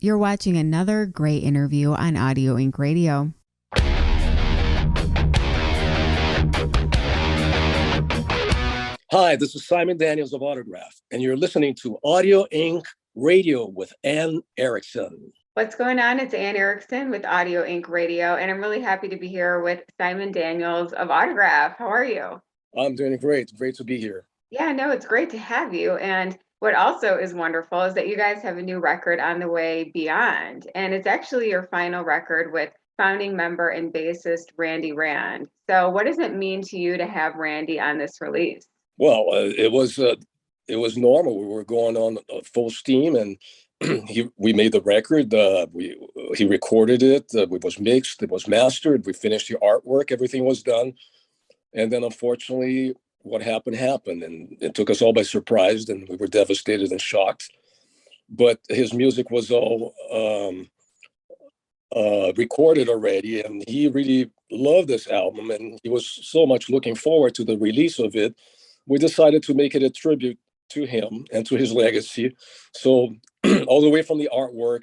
You're watching another great interview on Audio Inc. Radio. Hi, this is Simon Daniels of Autograph, and you're listening to Audio Inc. Radio with Anne Erickson. What's going on? It's Anne Erickson with Audio Inc. Radio, and I'm really happy to be here with Simon Daniels of Autograph. How are you? I'm doing great. Great to be here. Yeah, no, it's great to have you. And what also is wonderful is that you guys have a new record on the way, Beyond, and it's actually your final record with founding member and bassist Randy Rand. So what does it mean to you to have Randy on this release? Well, it was normal. We were going on full steam, and we made the record. He recorded it. It was mixed. It was mastered. We finished the artwork. Everything was done, and then unfortunately, what happened, and it took us all by surprise, and we were devastated and shocked. But his music was all recorded already, and he really loved this album, and he was so much looking forward to the release of it. We decided to make it a tribute to him and to his legacy. So all the way from the artwork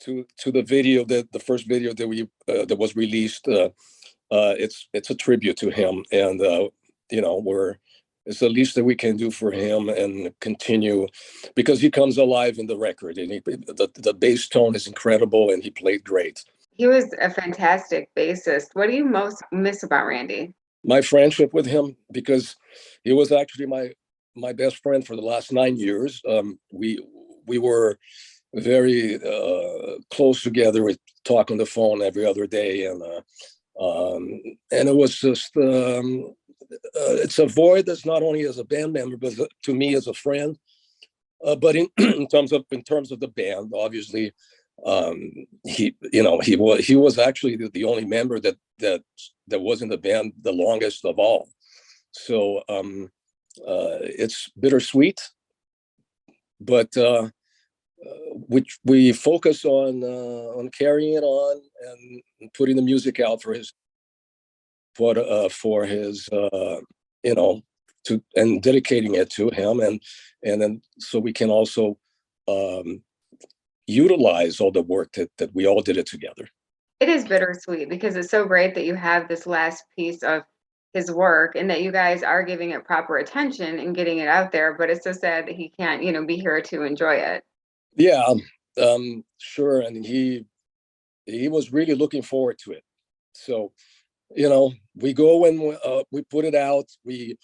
to the video, the first video that was released, it's a tribute to him, and it's the least that we can do for him and continue, because he comes alive in the record, and the bass tone is incredible, and he played great. He was a fantastic bassist. What do you most miss about Randy? My friendship with him, because he was actually my best friend for the last 9 years. We were very close together. We talk on the phone every other day, and it was just it's a void that's not only as a band member, but to me as a friend. But in terms of the band, obviously, he was actually the only member that was in the band the longest of all. So it's bittersweet, but we focus on carrying it on and putting the music out for his and dedicating it to him, and then so we can also utilize all the work that we all did it together. It is bittersweet because it's so great that you have this last piece of his work and that you guys are giving it proper attention and getting it out there, but it's so sad that he can't, be here to enjoy it. Yeah, sure. And he was really looking forward to it. So, we go and we put it out, we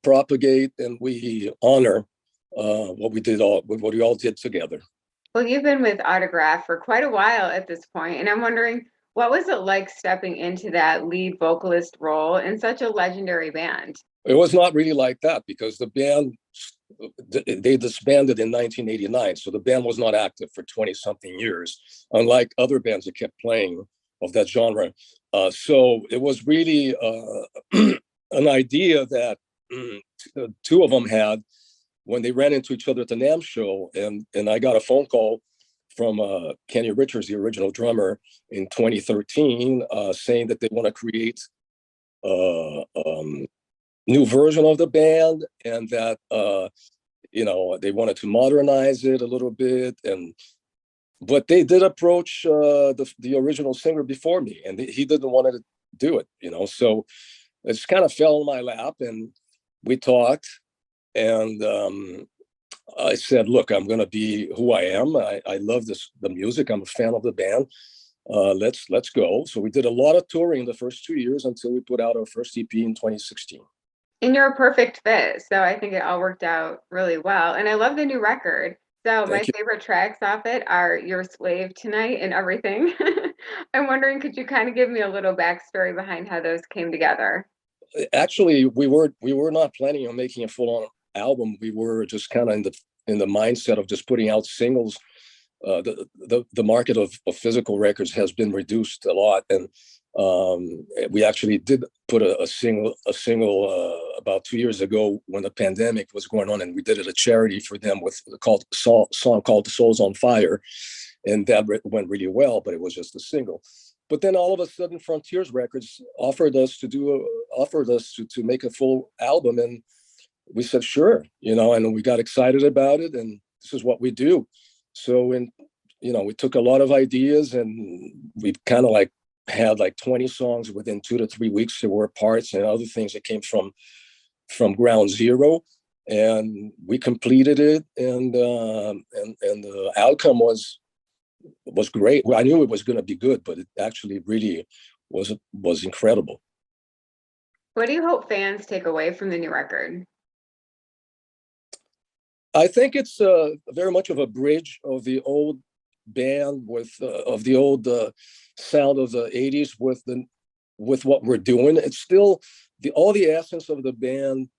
propagate, and we honor what we all did together. Well, you've been with Autograph for quite a while at this point, and I'm wondering, what was it like stepping into that lead vocalist role in such a legendary band? It was not really like that, because the band, they disbanded in 1989, so the band was not active for 20-something years, unlike other bands that kept playing of that genre. So it was really an idea that two of them had when they ran into each other at the NAMM show, and I got a phone call from Kenny Richards, the original drummer, in 2013, saying that they want to create a new version of the band, and that they wanted to modernize it a little bit, but they did approach the original singer before me, and he didn't want to do it, so it just kind of fell in my lap, and we talked, and I said, look, I'm going to be who I am. I love the music. I'm a fan of the band. Let's go. So we did a lot of touring the first 2 years until we put out our first EP in 2016. And you're a perfect fit. So I think it all worked out really well. And I love the new record. So my favorite tracks off it are Your Slave Tonight and Everything. I'm wondering, could you kind of give me a little backstory behind how those came together? Actually, we were not planning on making a full-on album. We were just kind of in the mindset of just putting out singles. The market of physical records has been reduced a lot, and we actually did put a single about 2 years ago when the pandemic was going on, and we did it a charity for them with a song called "Souls on Fire," and that went really well. But it was just a single. But then all of a sudden, Frontiers Records offered us to make a full album, and we said sure, and we got excited about it, and this is what we do. So we took a lot of ideas and we kind of like had like 20 songs within 2 to 3 weeks. There were parts and other things that came from ground zero, and we completed it, and the outcome was great. Well, I knew it was going to be good, but it actually really was incredible. What do you hope fans take away from the new record? I think it's very much of a bridge of the old band with of the old sound of the '80s with what we're doing. It's still all the essence of the band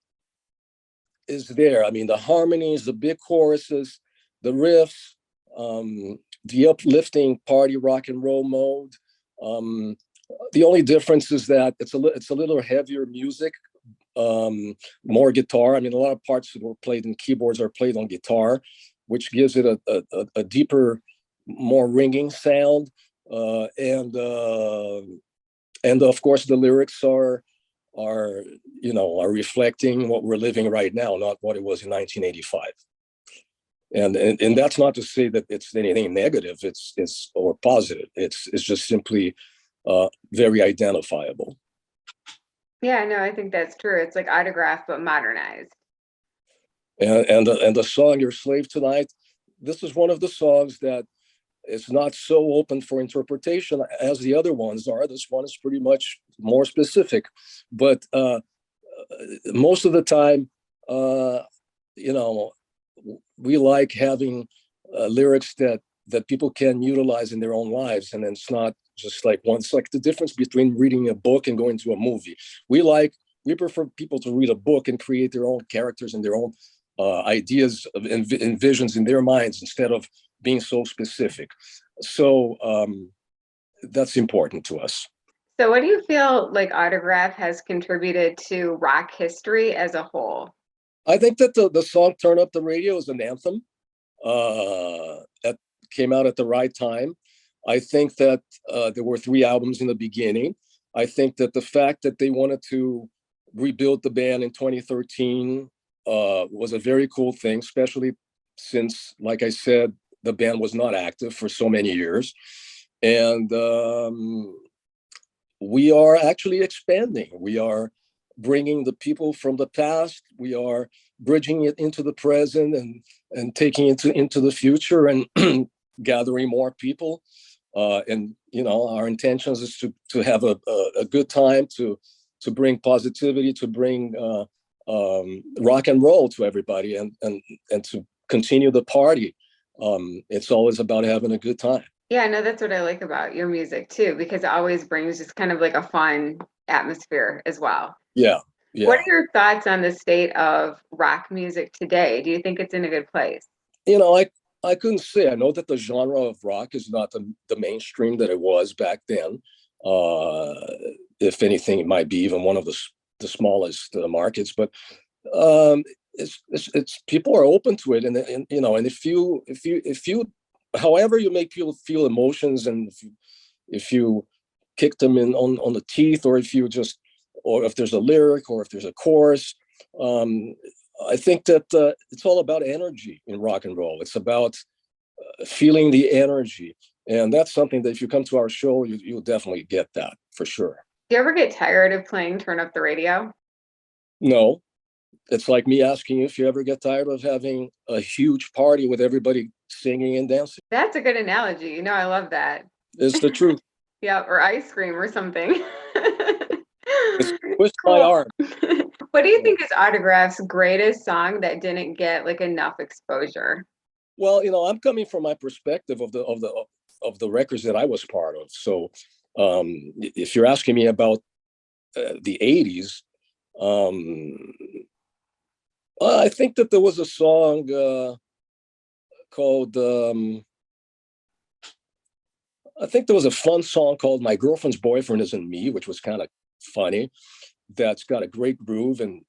is there. I mean, the harmonies, the big choruses, the riffs, the uplifting party rock and roll mode. The only difference is that it's a little heavier music, more guitar. I mean, a lot of parts that were played in keyboards are played on guitar, which gives it a deeper, more ringing sound. And of course, the lyrics are reflecting what we're living right now, not what it was in 1985. And that's not to say that it's anything negative. It's or positive. It's just simply very identifiable. Yeah, no, I think that's true. It's like Autograph, but modernized. And the song "Your Slave Tonight," this is one of the songs that is not so open for interpretation as the other ones are. This one is pretty much more specific, but most of the time, we like having lyrics that people can utilize in their own lives, and it's not just like one. It's like the difference between reading a book and going to a movie. We prefer people to read a book and create their own characters and their own ideas and visions in their minds instead of being so specific. So that's important to us. So what do you feel like Autograph has contributed to rock history as a whole? I think that the song "Turn Up the Radio" is an anthem that came out at the right time. I think that there were 3 albums in the beginning. I think that the fact that they wanted to rebuild the band in 2013 was a very cool thing, especially since, like I said, the band was not active for so many years. And we are actually expanding. We are bringing the people from the past. We are bridging it into the present and taking it into the future and gathering more people. And our intentions is to have a good time, to bring positivity, to bring rock and roll to everybody, and to continue the party. It's always about having a good time. Yeah, no, that's what I like about your music too, because it always brings just kind of like a fun atmosphere as well. Yeah. What are your thoughts on the state of rock music today? Do you think it's in a good place? I couldn't say. I know that the genre of rock is not the mainstream that it was back then. If anything, it might be even one of the smallest markets. But it's people are open to it, and if you, however you make people feel emotions, and if you kick them on the teeth, or if there's a lyric, or if there's a chorus. I think that it's all about energy in rock and roll. It's about feeling the energy. And that's something that if you come to our show, you'll definitely get that for sure. Do you ever get tired of playing Turn Up the Radio? No. It's like me asking you if you ever get tired of having a huge party with everybody singing and dancing. That's a good analogy. I love that. It's the truth. Yeah, or ice cream or something. Twist my arm. What do you think is Autograph's greatest song that didn't get like enough exposure? Well, I'm coming from my perspective of the records that I was part of. So, if you're asking me about the '80s, I think that there was a song called. I think there was a fun song called "My Girlfriend's Boyfriend Isn't Me," which was kind of funny. That's got a great groove, and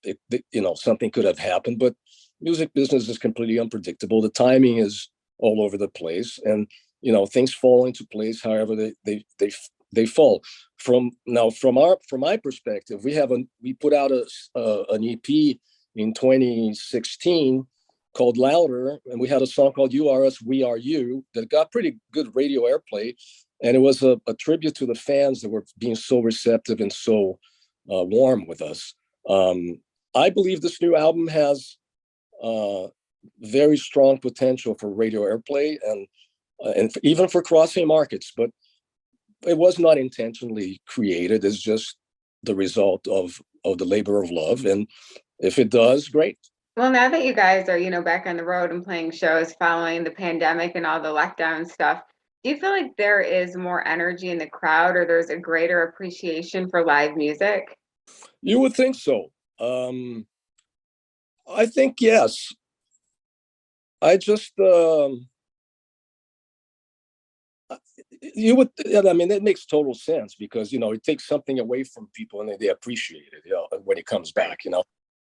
something could have happened, but music business is completely unpredictable. The timing is all over the place, and things fall into place however they fall. From my perspective, we put out an EP in 2016 called Louder, and we had a song called You Are Us, We Are You that got pretty good radio airplay. And it was a tribute to the fans that were being so receptive and so warm with us. I believe this new album has very strong potential for radio airplay and even for crossing markets, but it was not intentionally created. It's just the result of the labor of love. And if it does, great. Well, now that you guys are, back on the road and playing shows following the pandemic and all the lockdown stuff, do you feel like there is more energy in the crowd or there's a greater appreciation for live music? You would think so. I think yes. I just you would. I mean, it makes total sense because it takes something away from people and they appreciate it. When it comes back.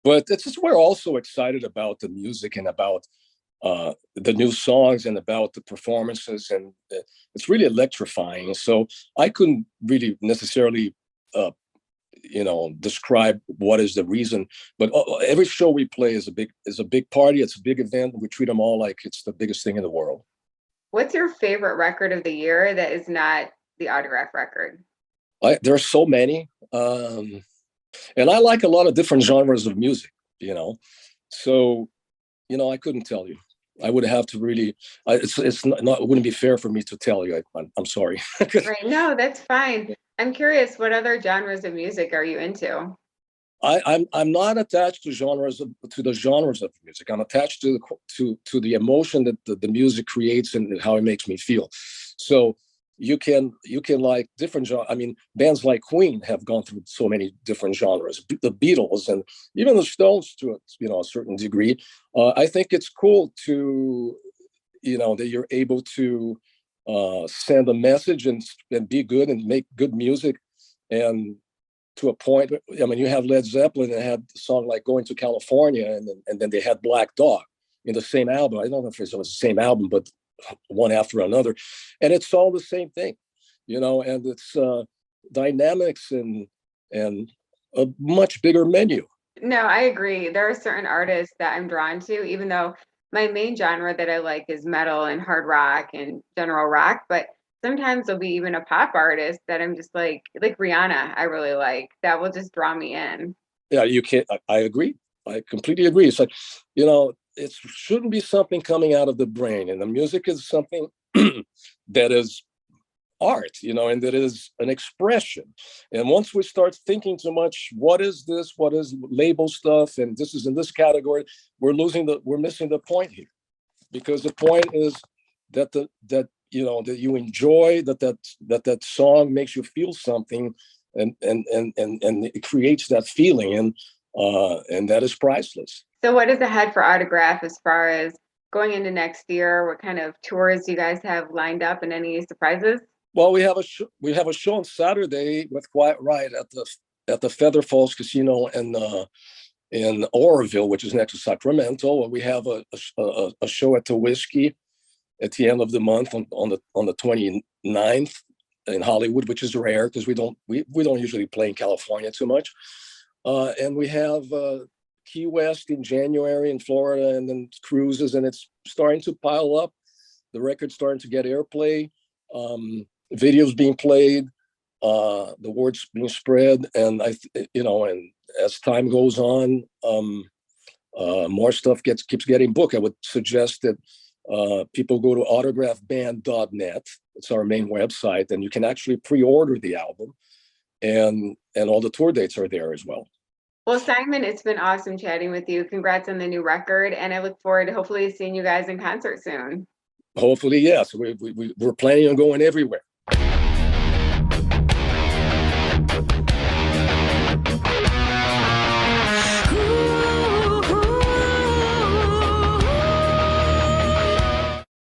But it's just we're also excited about the music and about the new songs and about the performances, and it's really electrifying. So I couldn't really necessarily describe what is the reason, but every show we play is a big party. It's a big event. We treat them all like it's the biggest thing in the world. What's your favorite record of the year that is not the Autograph record? There are so many, and I like a lot of different genres of music. So I couldn't tell you. I would have to really. It's not. It wouldn't be fair for me to tell you. I'm sorry. Right. No, that's fine. I'm curious, what other genres of music are you into? I'm not attached to the genres of music. I'm attached to the emotion that the music creates and how it makes me feel. So you can like different genres. I mean, bands like Queen have gone through so many different genres. The Beatles and even the Stones to a certain degree. I think it's cool to that you're able to send a message and be good and make good music, and to a point. I mean, you have Led Zeppelin that had a song like "Going to California," and then they had Black Dog in the same album. I don't know if it was the same album, but one after another, and it's all the same thing, and it's dynamics and a much bigger menu. No, I agree. There are certain artists that I'm drawn to, even though my main genre that I like is metal and hard rock and general rock, but sometimes there'll be even a pop artist that I'm just like Rihanna, I really like, that will just draw me in. Yeah, you can't. I agree. I completely agree. It's like, it shouldn't be something coming out of the brain, and the music is something that is art, and that is an expression. And once we start thinking too much, what is this? What is label stuff? And this is in this category. We're missing the point here, because the point is that that you enjoy that song makes you feel something, and it creates that feeling, and that is priceless. So what is ahead for Autograph as far as going into next year? What kind of tours do you guys have lined up and any surprises? Well, we have a show on Saturday with Quiet Riot at the Feather Falls Casino in Oroville, which is next to Sacramento. We have a show at the Whiskey at the end of the month on the 29th in Hollywood, which is rare because we don't usually play in California too much. And we have Key West in January in Florida, and then cruises, and it's starting to pile up. The record's starting to get airplay. Videos being played, the word's being spread, and and as time goes on, more stuff keeps getting booked. I would suggest that people go to autographband.net. It's our main website, and you can actually pre-order the album, and all the tour dates are there as well. Well, Simon, it's been awesome chatting with you. Congrats on the new record, and I look forward to hopefully seeing you guys in concert soon. Hopefully, yes. We're planning on going everywhere.